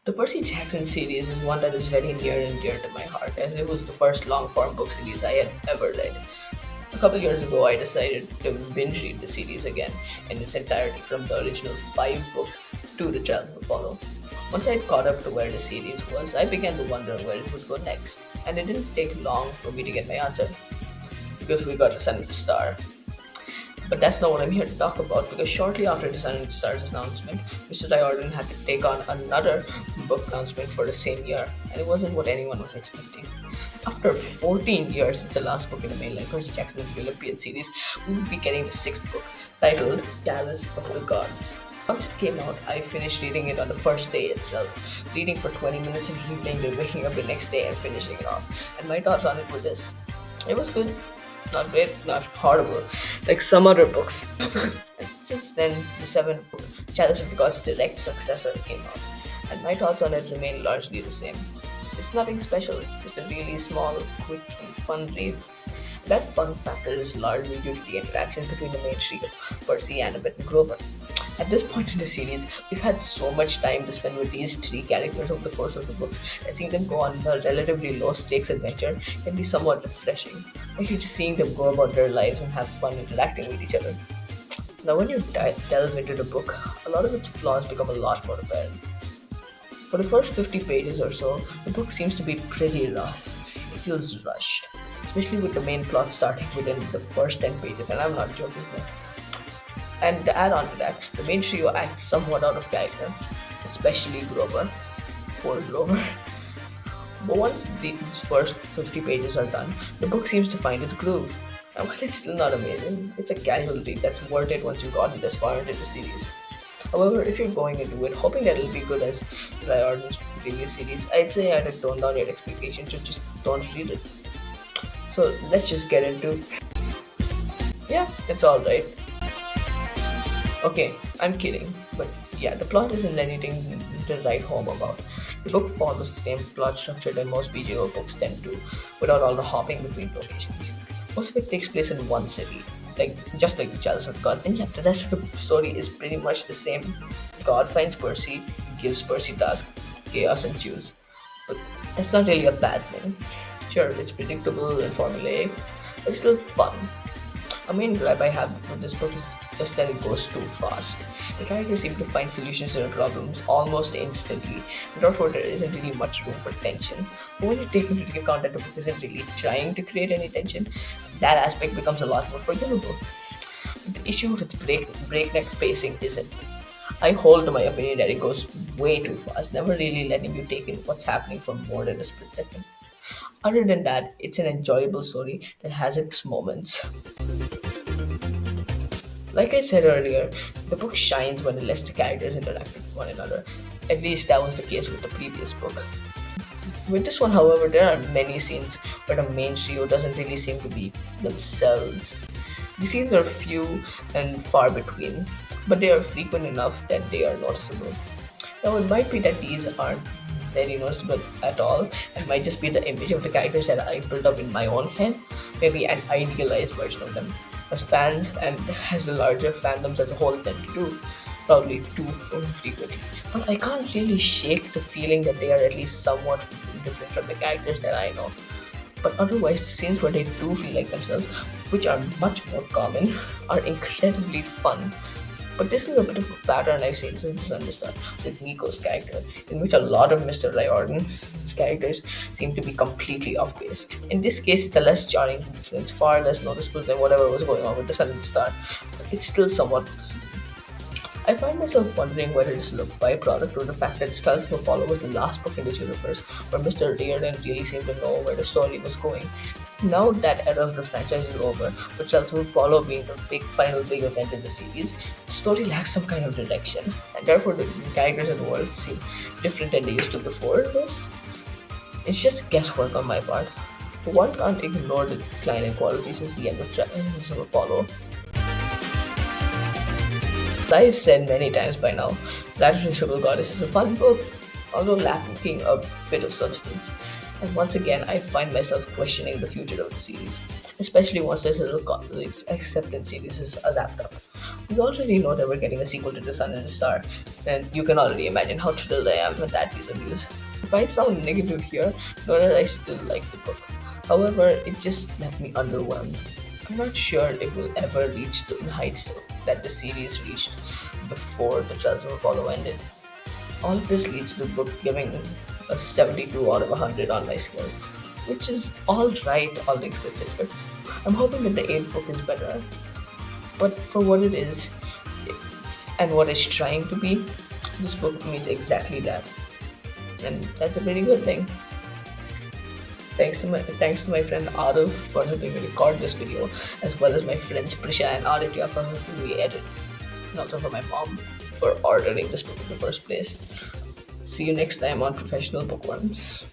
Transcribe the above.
The Percy Jackson series is one that is very near and dear to my heart, as it was the first long form book series I had ever read. A couple years ago, I decided to binge read the series again in its entirety from the original five books to the Trials of Apollo. Once I had caught up to where the series was, I began to wonder where it would go next, and it didn't take long for me to get my answer because we got the Sun and the Star. But that's not what I'm here to talk about because shortly after the Sun and the Stars announcement, Mr. Riordan had to take on another book announcement for the same year, and it wasn't what anyone was expecting. After 14 years since the last book in the mainline Percy Jackson and the Olympiad series, we would be getting the sixth book, titled Dallas of the Gods. Once it came out, I finished reading it on the first day itself, reading for 20 minutes in the evening, then waking up the next day and finishing it off. And my thoughts on it were this: it was good, not great, not horrible, like some other books. And since then, the seventh book, Chalice of the Gods' direct successor, came out, and my thoughts on it remain largely the same. It's nothing special, just a really small, quick, and fun read. That fun factor is largely due to the interaction between the main trio, Percy, Annabeth, and Grover. At this point in the series, we've had so much time to spend with these three characters over the course of the books that seeing them go on a relatively low stakes adventure can be somewhat refreshing. Like you're just seeing them go about their lives and have fun interacting with each other. Now, when you delve into the book, a lot of its flaws become a lot more apparent. For the first 50 pages or so, the book seems to be pretty rough. It feels rushed, especially with the main plot starting within the first 10 pages, and I'm not joking here. And to add on to that, the main trio acts somewhat out of character, especially Grover. Poor Grover. But once these first 50 pages are done, the book seems to find its groove. And while it's still not amazing, it's a casual read that's worth it once you've gotten this far into the series. However, if you're going into it hoping that it'll be good as Riordan's previous series, I'd say I'd tone down your expectations or just don't read it. So let's just get into. Yeah, it's alright. Okay, I'm kidding, but yeah, the plot isn't anything to write home about. The book follows the same plot structure that most BJO books tend to, without all the hopping between locations. Most of it takes place in one city, like just like the Chalice of Gods, and yet the rest of the story is pretty much the same. God finds Percy, gives Percy task, chaos ensues. But that's not really a bad thing. Sure, it's predictable and formulaic, but it's still fun. A main gripe I have with this book is just that it goes too fast. The characters seem to find solutions to their problems almost instantly, and therefore there isn't really much room for tension. But when you take into account that the book isn't really trying to create any tension, that aspect becomes a lot more forgivable. The issue of its breakneck pacing isn't. I hold to my opinion that it goes way too fast, never really letting you take in what's happening for more than a split second. Other than that, it's an enjoyable story that has its moments. Like I said earlier, the book shines when it lets the characters interact with one another. At least that was the case with the previous book. With this one, however, there are many scenes where the main trio doesn't really seem to be themselves. The scenes are few and far between, but they are frequent enough that they are noticeable. Now, it might be that these aren't very noticeable at all, and might just be the image of the characters that I built up in my own head, maybe an idealized version of them. As fans and as the larger fandoms as a whole tend to do, probably too frequently. But I can't really shake the feeling that they are at least somewhat different from the characters that I know. But otherwise, the scenes where they do feel like themselves, which are much more common, are incredibly fun. But this is a bit of a pattern I've seen since the start with Nico's character, in which a lot of Mr. Riordan's characters seem to be completely off base. In this case, it's a less jarring difference, far less noticeable than whatever was going on with the Sun and Star, but it's still somewhat noticeable. I find myself wondering whether this is a byproduct or the fact that Trials of Apollo was the last book in this universe where Mr. Riordan really seemed to know where the story was going. Now that era of the franchise is over, with Trials of Apollo being the final big event in the series, the story lacks some kind of direction, and therefore the characters in the world seem different than they used to before this. It's just guesswork on my part. One can't ignore the decline in quality since the end of Trials of Apollo. I've said many times by now, Flattery Triple Goddess is a fun book. although lacking a bit of substance. And once again, I find myself questioning the future of the series, especially once this little college acceptance series is a laptop. We already know that we're getting a sequel to The Sun and the Star, and you can already imagine how thrilled I am with that piece of news. If I sound negative here, know that I still like the book. However, it just left me underwhelmed. I'm not sure if we'll ever reach the heights that the series reached before the Trials of Apollo ended. All of this leads to the book giving a 72 out of 100 on my scale, which is alright, all things considered. I'm hoping that the 8th book is better, but for what it is and what it's trying to be, this book means exactly that. And that's a pretty good thing. Thanks to my friend Arif for helping me record this video, as well as my friends Prisha and Aditya for helping me edit, and also for my mom for ordering this book in the first place. See you next time on Professional Bookworms.